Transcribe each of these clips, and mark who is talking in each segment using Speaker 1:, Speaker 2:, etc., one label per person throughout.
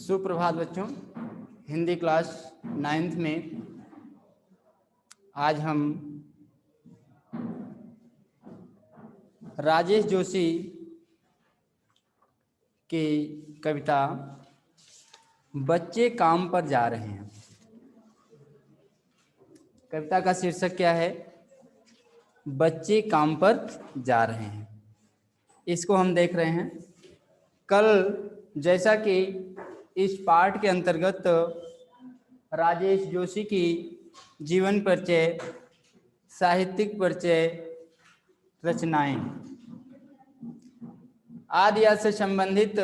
Speaker 1: सुप्रभात बच्चों। Hindi class 9th में आज हम राजेश जोशी की कविता बच्चे काम पर जा रहे हैं। कविता का शीर्षक क्या है? बच्चे काम पर जा रहे हैं। इसको हम देख रहे हैं। कल जैसा कि इस पाठ के अंतर्गत राजेश जोशी की जीवन परिचय, साहित्यिक परिचय, रचनाएं आदि से संबंधित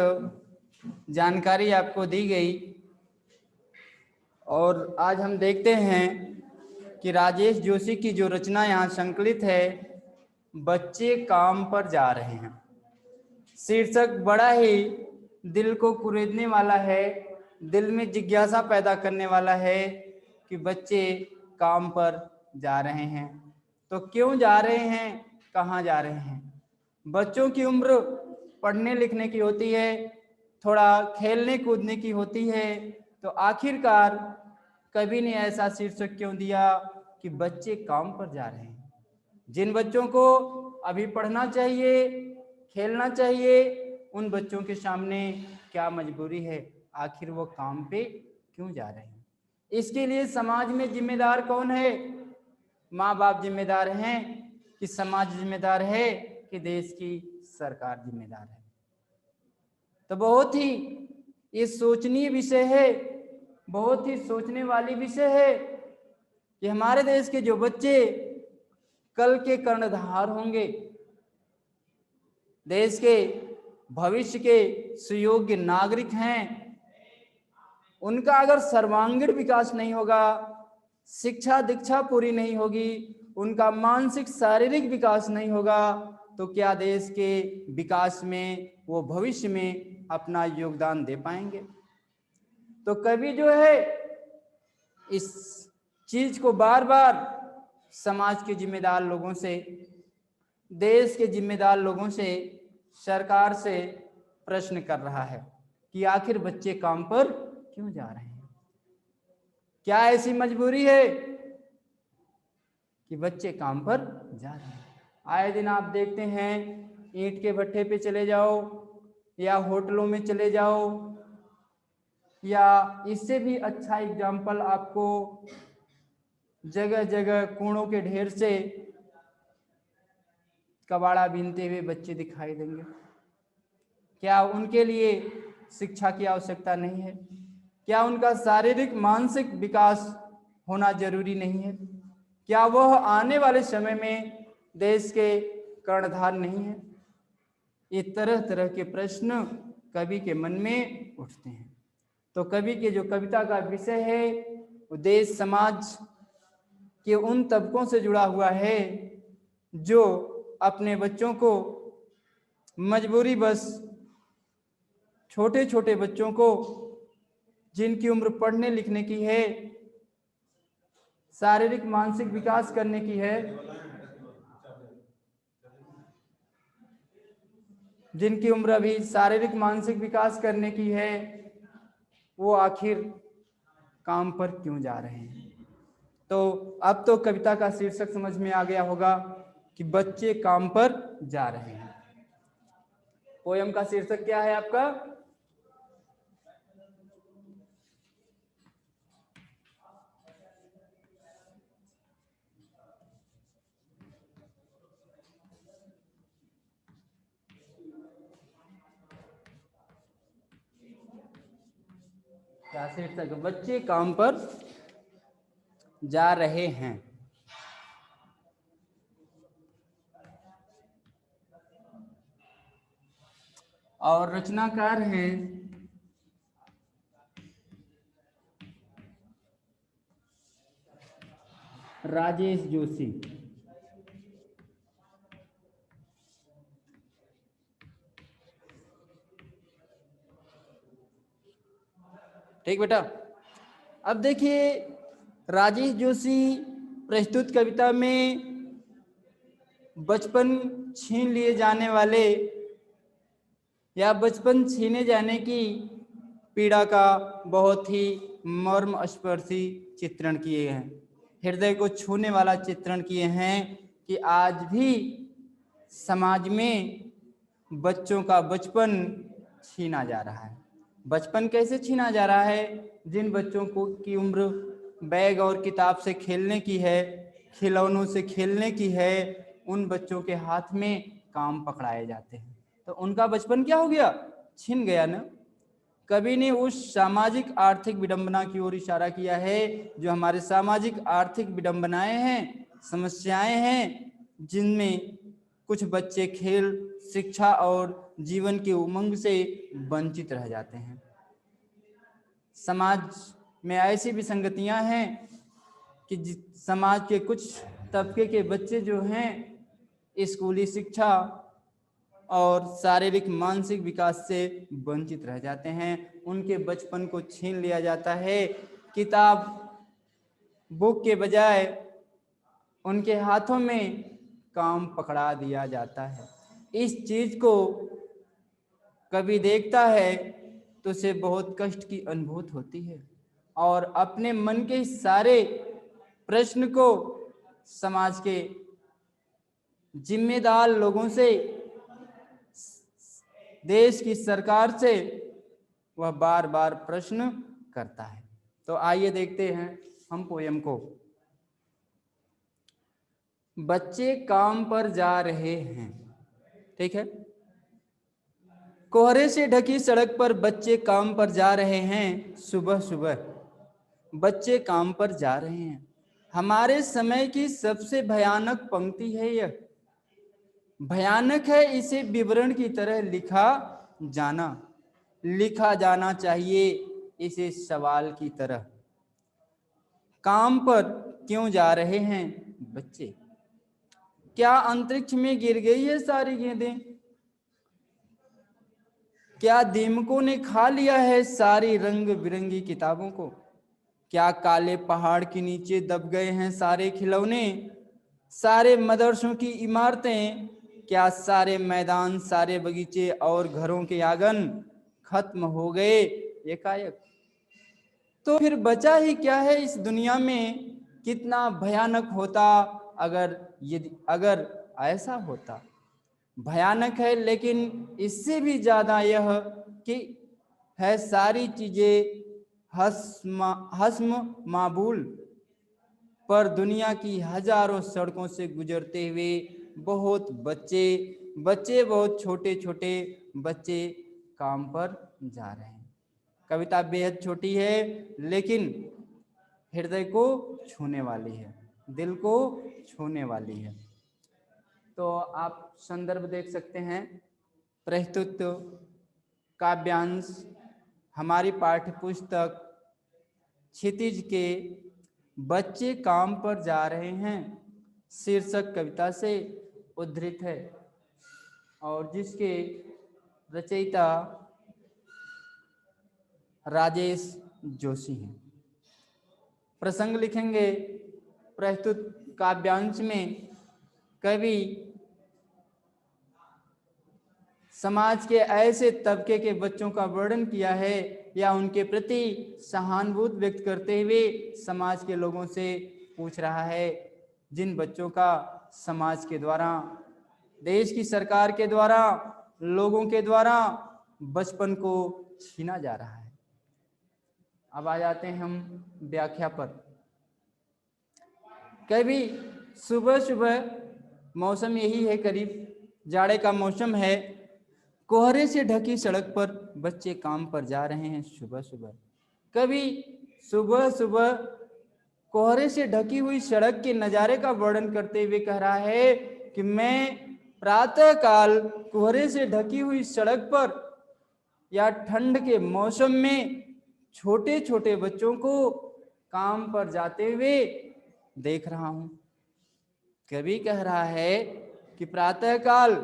Speaker 1: जानकारी आपको दी गई और आज हम देखते हैं कि राजेश जोशी की जो रचना यहाँ संकलित है, बच्चे काम पर जा रहे हैं। शीर्षक बड़ा ही दिल को कुरेदने वाला है, दिल में जिज्ञासा पैदा करने वाला है कि बच्चे काम पर जा रहे हैं। तो क्यों जा रहे हैं, कहाँ जा रहे हैं? बच्चों की उम्र पढ़ने लिखने की होती है, थोड़ा खेलने कूदने की होती है, तो आखिरकार कवि ने ऐसा शीर्षक क्यों दिया कि बच्चे काम पर जा रहे हैं। जिन बच्चों को अभी पढ़ना चाहिए, खेलना चाहिए, उन बच्चों के सामने क्या मजबूरी है? आखिर वो काम पे क्यों जा रहे हैं? इसके लिए समाज में जिम्मेदार कौन है? माँ बाप जिम्मेदार हैं कि समाज जिम्मेदार है कि देश की सरकार जिम्मेदार है? तो बहुत ही ये सोचनीय विषय है, बहुत ही सोचने वाली विषय है कि हमारे देश के जो बच्चे कल के कर्णधार होंगे, देश के भविष्य के सुयोग्य नागरिक हैं, उनका अगर सर्वांगीण विकास नहीं होगा, शिक्षा दीक्षा पूरी नहीं होगी, उनका मानसिक शारीरिक विकास नहीं होगा, तो क्या देश के विकास में वो भविष्य में अपना योगदान दे पाएंगे? तो कवि जो है इस चीज को बार बार समाज के जिम्मेदार लोगों से, देश के जिम्मेदार लोगों से, सरकार से प्रश्न कर रहा है कि आखिर बच्चे काम पर क्यों जा रहे हैं? क्या ऐसी मजबूरी है कि बच्चे काम पर जा रहे हैं? आए दिन आप देखते हैं, ईंट के भट्ठे पे चले जाओ या होटलों में चले जाओ, या इससे भी अच्छा एग्जाम्पल आपको जगह जगह कूड़ों के ढेर से कबाड़ा बीनते हुए बच्चे दिखाई देंगे। क्या उनके लिए शिक्षा की आवश्यकता नहीं है? क्या उनका शारीरिक मानसिक विकास होना जरूरी नहीं है? क्या वह आने वाले समय में देश के कर्णधार नहीं है? ये तरह तरह के प्रश्न कवि के मन में उठते हैं। तो कवि के जो कविता का विषय है वो देश समाज के उन तबकों से जुड़ा हुआ है जो अपने बच्चों को मजबूरी बस, छोटे छोटे बच्चों को जिनकी उम्र पढ़ने लिखने की है, शारीरिक मानसिक विकास करने की है, जिनकी उम्र अभी शारीरिक मानसिक विकास करने की है, वो आखिर काम पर क्यों जा रहे हैं? तो अब तो कविता का शीर्षक समझ में आ गया होगा कि बच्चे काम पर जा रहे हैं। पोयम का शीर्षक क्या है आपका? क्या शीर्षक? बच्चे काम पर जा रहे हैं। और रचनाकार हैं राजेश जोशी। ठीक बेटा, अब देखिए राजेश जोशी प्रस्तुत कविता में बचपन छीन लिए जाने वाले या बचपन छीने जाने की पीड़ा का बहुत ही मर्मस्पर्शी चित्रण किए हैं, हृदय को छूने वाला चित्रण किए हैं कि आज भी समाज में बच्चों का बचपन छीना जा रहा है। बचपन कैसे छीना जा रहा है? जिन बच्चों को की उम्र बैग और किताब से खेलने की है, खिलौनों से खेलने की है, उन बच्चों के हाथ में काम पकड़ाए जाते हैं। तो उनका बचपन क्या हो गया? छिन गया ना। कवि ने उस सामाजिक आर्थिक विडंबना की ओर इशारा किया है जो हमारे सामाजिक आर्थिक विडंबनाएं हैं, समस्याएं हैं, जिनमें कुछ बच्चे खेल, शिक्षा और जीवन के उमंग से वंचित रह जाते हैं। समाज में ऐसी विसंगतियां हैं कि समाज के कुछ तबके के बच्चे जो हैं स्कूली शिक्षा और शारीरिक मानसिक विकास से वंचित रह जाते हैं। उनके बचपन को छीन लिया जाता है। किताब, बुक के बजाय उनके हाथों में काम पकड़ा दिया जाता है। इस चीज को कभी देखता है तो उसे बहुत कष्ट की अनुभूति होती है और अपने मन के सारे प्रश्न को समाज के जिम्मेदार लोगों से, देश की सरकार से वह बार बार प्रश्न करता है। तो आइए देखते हैं हम पोयम को। बच्चे काम पर जा रहे हैं। ठीक है, कोहरे से ढकी सड़क पर बच्चे काम पर जा रहे हैं। सुबह सुबह बच्चे काम पर जा रहे हैं। हमारे समय की सबसे भयानक पंक्ति है यह। भयानक है इसे विवरण की तरह लिखा जाना चाहिए इसे सवाल की तरह। काम पर क्यों जा रहे हैं बच्चे? क्या अंतरिक्ष में गिर गई है सारी गेंदें? क्या दीमकों ने खा लिया है सारी रंग बिरंगी किताबों को? क्या काले पहाड़ के नीचे दब गए हैं सारे खिलौने, सारे मदरसों की इमारतें? क्या सारे मैदान, सारे बगीचे और घरों के आंगन खत्म हो गए एकाएक? तो फिर बचा ही क्या है इस दुनिया में? कितना भयानक होता अगर ऐसा होता। भयानक है, लेकिन इससे भी ज्यादा यह कि है सारी चीजें हस्म माबूल पर दुनिया की हजारों सड़कों से गुजरते हुए बहुत बच्चे बहुत छोटे छोटे बच्चे काम पर जा रहे हैं। कविता बेहद छोटी है लेकिन हृदय को छूने वाली है, दिल को छूने वाली है। तो आप संदर्भ देख सकते हैं। प्रस्तुत काव्यांश हमारी पाठ्य पुस्तक क्षितिज के बच्चे काम पर जा रहे हैं शीर्षक कविता से उद्धृत है और जिसके रचयिता राजेश जोशी हैं। प्रसंग लिखेंगे प्रस्तुत काव्यांश में कवि समाज के ऐसे तबके के बच्चों का वर्णन किया है या उनके प्रति सहानुभूति व्यक्त करते हुए समाज के लोगों से पूछ रहा है जिन बच्चों का समाज के द्वारा, देश की सरकार के द्वारा, लोगों के द्वारा बचपन को छीना जा रहा है। अब आ जाते हैं हम व्याख्या पर। कभी सुबह सुबह मौसम यही है, करीब जाड़े का मौसम है, कोहरे से ढकी सड़क पर बच्चे काम पर जा रहे हैं सुबह सुबह। कभी सुबह सुबह कोहरे से ढकी हुई सड़क के नज़ारे का वर्णन करते हुए कह रहा है कि मैं प्रातः काल कोहरे से ढकी हुई सड़क पर या ठंड के मौसम में छोटे छोटे बच्चों को काम पर जाते हुए देख रहा हूं। कवि कह रहा है कि प्रातः काल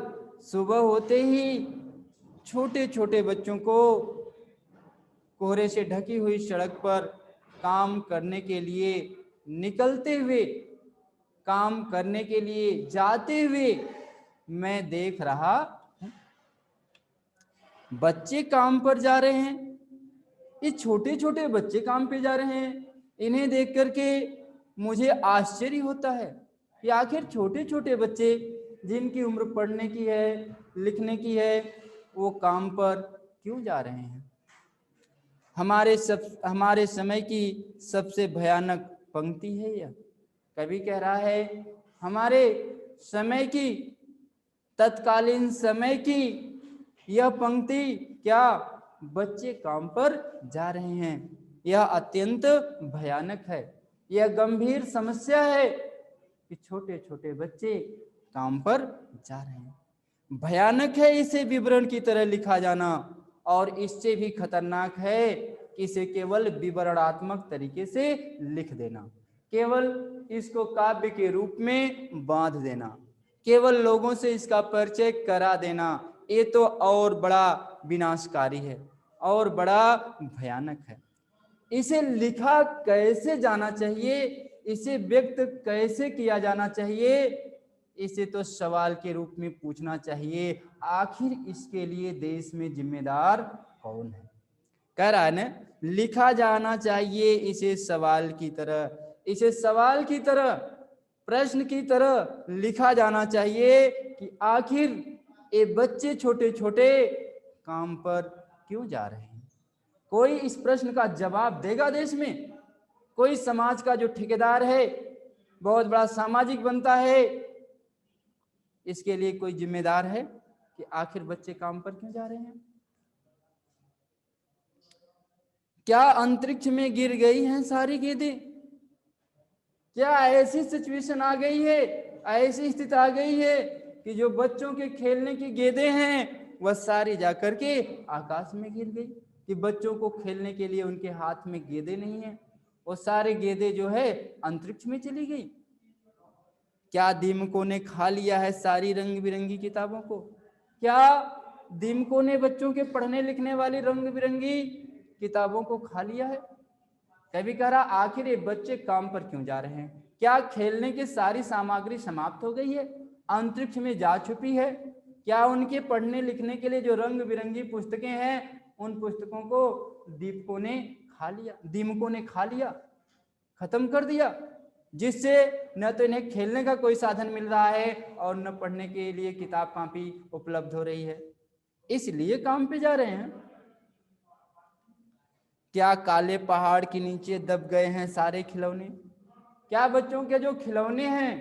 Speaker 1: सुबह होते ही छोटे छोटे बच्चों को कोहरे से ढकी हुई सड़क पर काम करने के लिए निकलते हुए, काम करने के लिए जाते हुए मैं देख रहा हूं। बच्चे काम पर जा रहे हैं, ये छोटे छोटे बच्चे काम पे जा रहे हैं। इन्हें देख करके मुझे आश्चर्य होता है कि आखिर छोटे छोटे बच्चे जिनकी उम्र पढ़ने की है, लिखने की है, वो काम पर क्यों जा रहे हैं। हमारे समय की सबसे भयानक पंक्ति है यह। कवि कह रहा है हमारे समय की, तत्कालीन समय की यह पंक्ति, क्या बच्चे काम पर जा रहे हैं। यह अत्यंत भयानक है। यह गंभीर समस्या है कि छोटे छोटे बच्चे काम पर जा रहे हैं। भयानक है इसे विवरण की तरह लिखा जाना, और इससे भी खतरनाक है कि इसे केवल विवरणात्मक तरीके से लिख देना, केवल इसको काव्य के रूप में बांध देना, केवल लोगों से इसका परिचय करा देना। ये तो और बड़ा विनाशकारी है और बड़ा भयानक है। इसे लिखा कैसे जाना चाहिए, इसे व्यक्त कैसे किया जाना चाहिए, इसे तो सवाल के रूप में पूछना चाहिए, आखिर इसके लिए देश में जिम्मेदार कौन है। कह रहा है ना, लिखा जाना चाहिए इसे सवाल की तरह, इसे सवाल की तरह, प्रश्न की तरह लिखा जाना चाहिए कि आखिर ये बच्चे छोटे छोटे काम पर क्यों जा रहे हैं। कोई इस प्रश्न का जवाब देगा देश में? कोई समाज का जो ठेकेदार है, बहुत बड़ा सामाजिक बनता है, इसके लिए कोई जिम्मेदार है कि आखिर बच्चे काम पर क्यों जा रहे हैं। क्या अंतरिक्ष में गिर गई हैं सारी गेंदें? क्या ऐसी सिचुएशन आ गई है, ऐसी स्थिति आ गई है कि जो बच्चों के खेलने की गेंदें हैं वह सारी जाकर के आकाश में गिर गई, कि बच्चों को खेलने के लिए उनके हाथ में गेंदें नहीं है, वो सारे गेंदें जो है अंतरिक्ष में चली गई। क्या दीमकों ने खा लिया है सारी रंग बिरंगी किताबों को? क्या दीमकों ने बच्चों के पढ़ने लिखने वाली रंग बिरंगी किताबों को खा लिया है? कभी कह रहा आखिर ये बच्चे काम पर क्यों जा रहे हैं? क्या खेलने की सारी सामग्री समाप्त हो गई है, अंतरिक्ष में जा छुपी है? क्या उनके पढ़ने लिखने के लिए जो रंग बिरंगी पुस्तकें हैं, उन पुस्तकों को दीपकों ने खा लिया, दीमकों ने खा लिया, खत्म कर दिया, जिससे न तो इन्हें खेलने का कोई साधन मिल रहा है और न पढ़ने के लिए किताब कॉपी उपलब्ध हो रही है, इसलिए काम पे जा रहे हैं। क्या काले पहाड़ के नीचे दब गए हैं सारे खिलौने? क्या बच्चों के जो खिलौने हैं,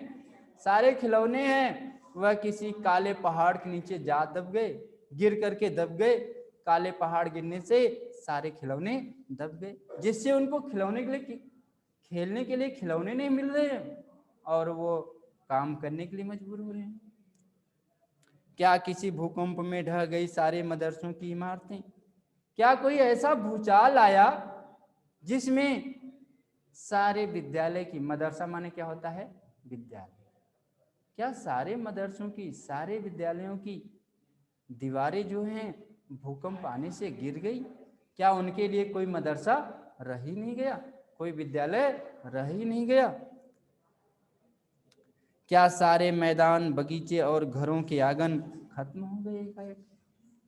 Speaker 1: सारे खिलौने हैं, वह किसी काले पहाड़ के नीचे जा दब गए, गिर करके दब गए? काले पहाड़ गिरने से सारे खिलौने दब गए, जिससे उनको खिलौने के लिए, खेलने के लिए खिलौने नहीं मिल रहे हैं और वो काम करने के लिए मजबूर हो रहे हैं। क्या किसी भूकंप में ढह गई सारे मदरसों की इमारतें? क्या कोई ऐसा भूचाल आया जिसमें सारे विद्यालय की, मदरसा माने क्या होता है? विद्यालय। क्या सारे मदरसों की, सारे विद्यालयों की दीवारें जो हैं भूकंप आने से गिर गई? क्या उनके लिए कोई मदरसा रह ही नहीं गया, कोई विद्यालय रह ही नहीं गया? क्या सारे मैदान, बगीचे और घरों के आंगन खत्म हो गए एकाएक?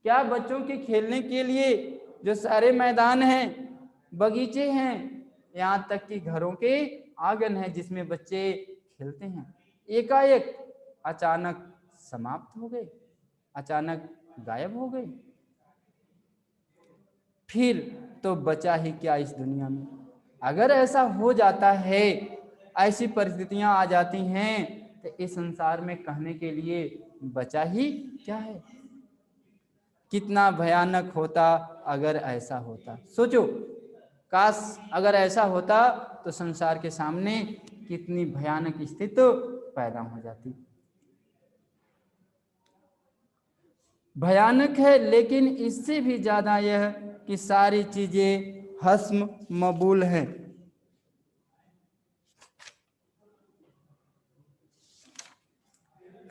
Speaker 1: क्या बच्चों के खेलने के लिए जो सारे मैदान हैं, बगीचे हैं, यहाँ तक कि घरों के आंगन हैं जिसमें बच्चे खेलते हैं, एकाएक अचानक समाप्त हो गए, अचानक गायब हो गए? फिर तो बचा ही क्या इस दुनिया में? अगर ऐसा हो जाता है, ऐसी परिस्थितियां आ जाती हैं, तो इस संसार में कहने के लिए बचा ही क्या है? कितना भयानक होता अगर ऐसा होता। सोचो, काश अगर ऐसा होता तो संसार के सामने कितनी भयानक स्थिति पैदा हो जाती। भयानक है, लेकिन इससे भी ज्यादा यह कि सारी चीजें हस्म मबूल हैं।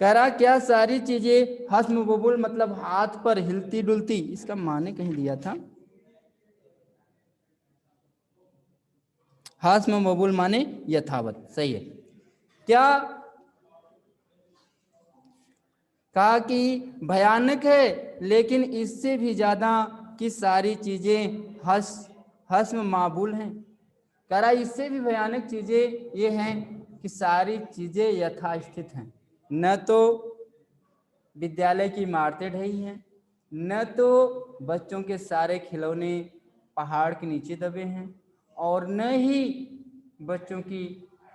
Speaker 1: कह रहा क्या सारी चीजें हस्म मबूल मतलब हाथ पर हिलती डुलती, इसका माने कहीं दिया था, हस्म मबूल माने यथावत, सही है। क्या कहा कि भयानक है, लेकिन इससे भी ज्यादा कि सारी चीजें हस्म माबूल हैं। कह रहा इससे भी भयानक चीजें ये हैं कि सारी चीजें यथास्थित हैं, न तो विद्यालय की इमारतें ढही हैं, न तो बच्चों के सारे खिलौने पहाड़ के नीचे दबे हैं, और न ही बच्चों की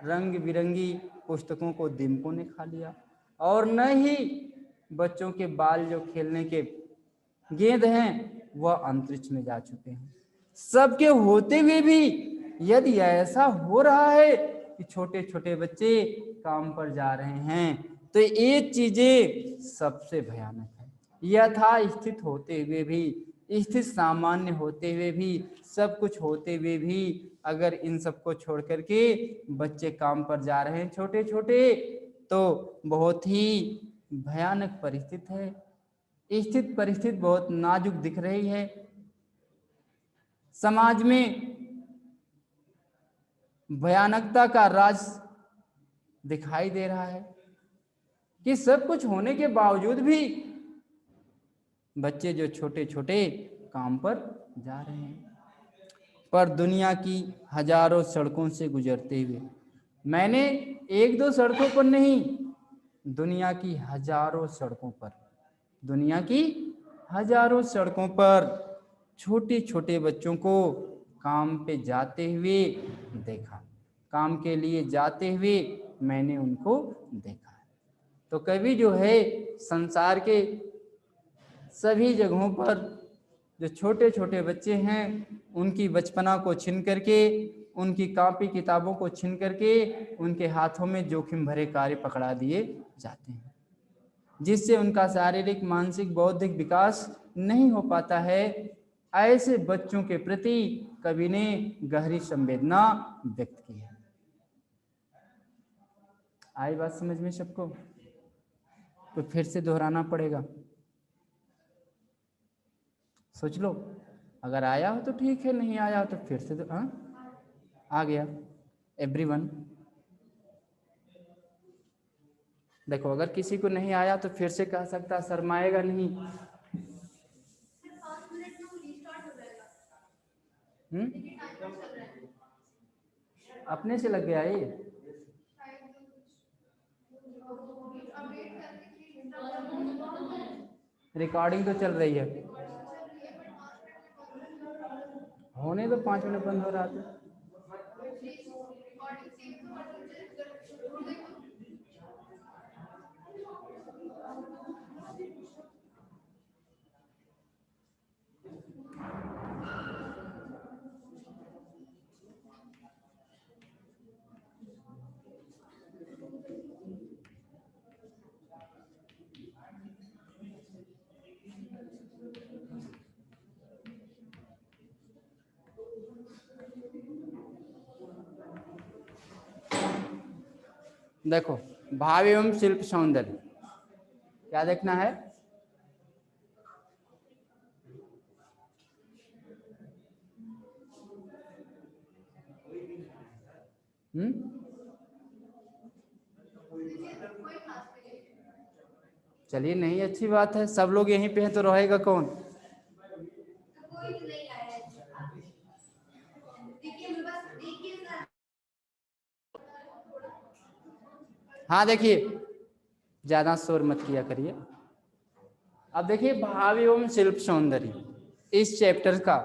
Speaker 1: रंग बिरंगी पुस्तकों को दीमकों ने खा लिया, और न ही बच्चों के बाल जो खेलने के गेंद हैं वह अंतरिक्ष में जा चुके हैं। सबके होते हुए भी यदि ऐसा हो रहा है कि छोटे छोटे बच्चे काम पर जा रहे हैं, तो ये चीजें सबसे भयानक है। यथा स्थित होते हुए भी, स्थित सामान्य होते हुए भी, सब कुछ होते हुए भी अगर इन सबको छोड़ करके बच्चे काम पर जा रहे हैं छोटे छोटे, तो बहुत ही भयानक परिस्थिति है। स्थित परिस्थिति बहुत नाजुक दिख रही है। समाज में भयानकता का राज दिखाई दे रहा है कि सब कुछ होने के बावजूद भी बच्चे जो छोटे छोटे काम पर जा रहे हैं। पर दुनिया की हजारों सड़कों से गुजरते हुए, मैंने एक दो सड़कों पर नहीं, दुनिया की हजारों सड़कों पर, दुनिया की हजारों सड़कों पर छोटे छोटे बच्चों को काम पे जाते हुए देखा, काम के लिए जाते हुए मैंने उनको देखा है। तो कवि जो है संसार के सभी जगहों पर जो छोटे छोटे बच्चे हैं उनकी बचपना को छीन करके, उनकी कॉपी किताबों को छीन करके उनके हाथों में जोखिम भरे कार्य पकड़ा दिए जाते हैं, जिससे उनका शारीरिक मानसिक बौद्धिक विकास नहीं हो पाता है। ऐसे बच्चों के प्रति कवि ने गहरी संवेदना व्यक्त की है। आई बात समझ में सबको? तो फिर से दोहराना पड़ेगा, सोच लो। अगर आया हो तो ठीक है, नहीं आया हो तो फिर से आ गया एवरीवन। देखो अगर किसी को नहीं आया तो फिर से कह सकता, शर्माएगा नहीं। अपने से लग गया ये। रिकॉर्डिंग तो चल रही है, होने तो 5 मिनट बंद हो रहा था। देखो भाव एवं शिल्प सौंदर्य क्या देखना है? चलिए नहीं, अच्छी बात है, सब लोग यहीं पे हैं तो रहेगा कौन? हाँ देखिए, ज्यादा शोर मत किया करिए। अब देखिए भाव एवं शिल्प सौंदर्य इस चैप्टर का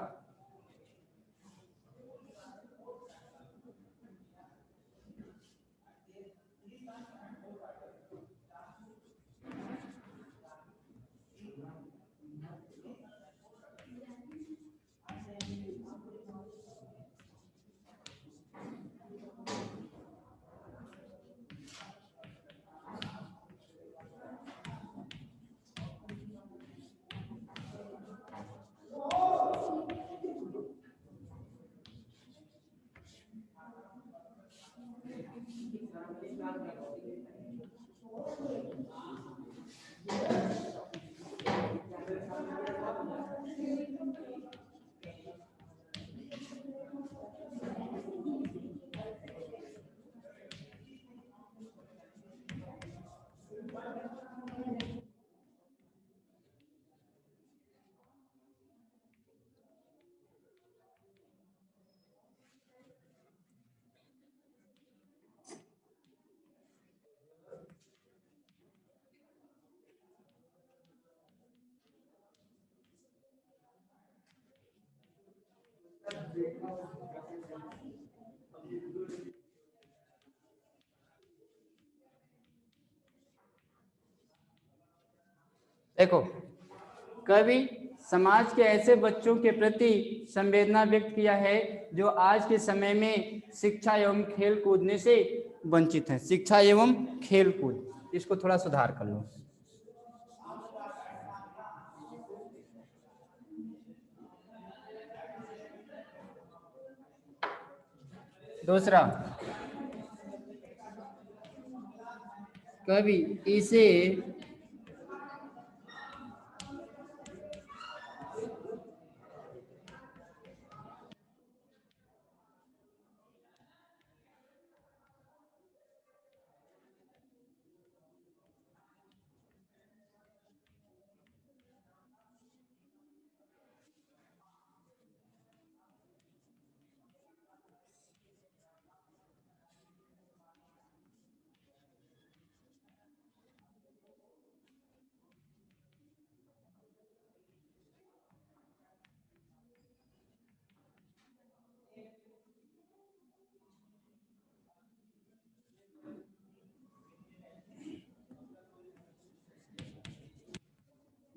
Speaker 1: देखो, कवि समाज के ऐसे बच्चों के प्रति संवेदना व्यक्त किया है जो आज के समय में शिक्षा एवं खेल कूदने से वंचित हैं। शिक्षा एवं खेल कूद, इसको थोड़ा सुधार कर लो। दूसरा, कवि इसे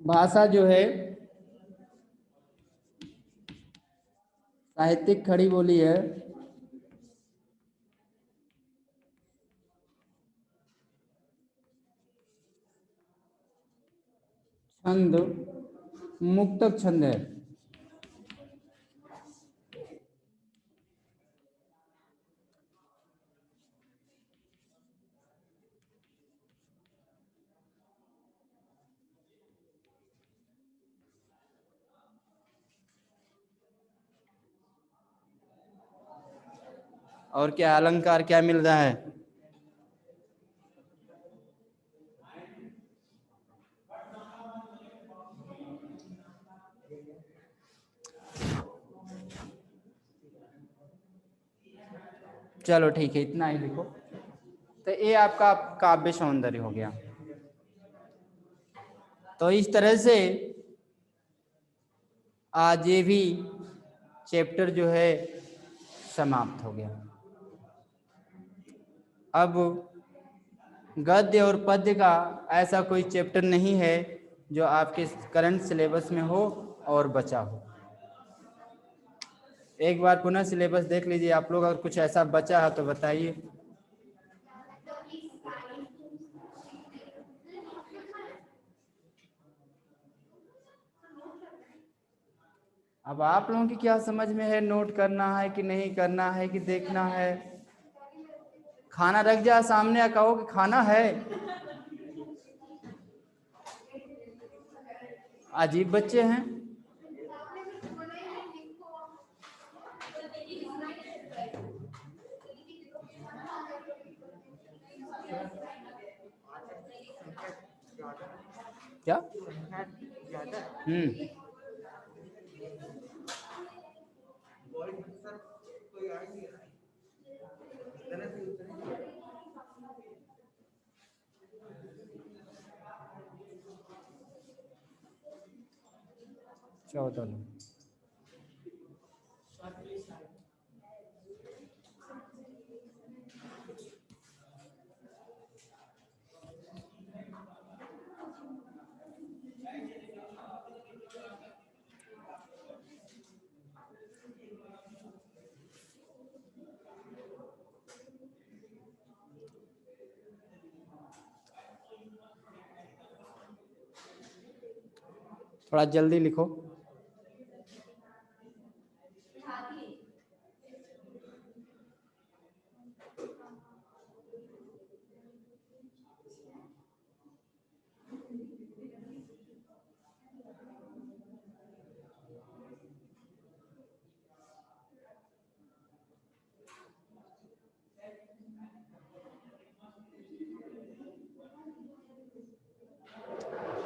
Speaker 1: भाषा जो है साहित्यिक खड़ी बोली है। छंद मुक्तक छंद है। और क्या अलंकार क्या मिल रहा है? चलो ठीक है, इतना ही लिखो। तो ये आपका काव्य सौंदर्य हो गया। तो इस तरह से आज ये भी चैप्टर जो है समाप्त हो गया। अब गद्य और पद्य का ऐसा कोई चैप्टर नहीं है जो आपके करंट सिलेबस में हो और बचा हो। एक बार पुनः सिलेबस देख लीजिए आप लोग, अगर कुछ ऐसा बचा है तो बताइए। अब आप लोगों की क्या समझ में है, नोट करना है कि नहीं करना है कि देखना है? खाना रख जा सामने, या कहो कि खाना है। अजीब बच्चे हैं। क्या? चौदह। थोड़ा जल्दी लिखो।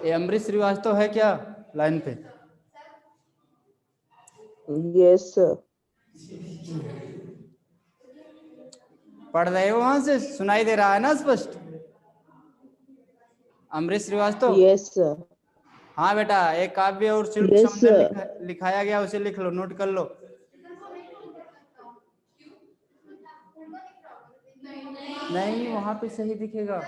Speaker 1: ये अमरीश श्रीवास्तव है क्या लाइन पे?
Speaker 2: Yes sir.
Speaker 1: पढ़ रहे हो? वहां से सुनाई दे रहा है ना स्पष्ट? अमरीश श्रीवास्तव।
Speaker 2: Yes sir.
Speaker 1: हाँ बेटा, एक काव्य और शिल्प
Speaker 2: यस
Speaker 1: सौंदर्य
Speaker 2: सर।
Speaker 1: लिखाया गया, उसे लिख लो, नोट कर लो। नहीं, वहां पे सही दिखेगा।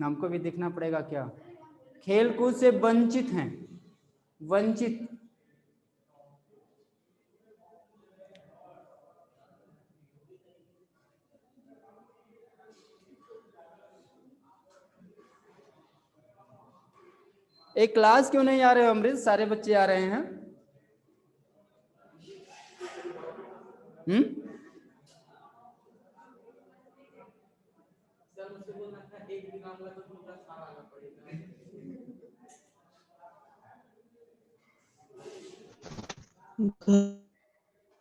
Speaker 1: हमको भी देखना पड़ेगा क्या? खेल कूद से वंचित हैं, वंचित। एक क्लास क्यों नहीं आ रहे हो अमृत? सारे बच्चे आ रहे हैं।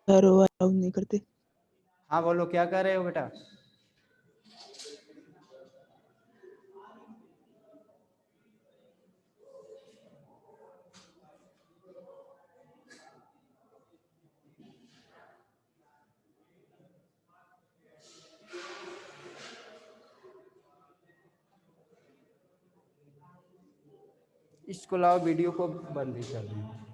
Speaker 2: घर अलाउ नहीं करते।
Speaker 1: हाँ बोलो, क्या कर रहे हो बेटा? इसको लाओ, वीडियो को बंद ही कर दें।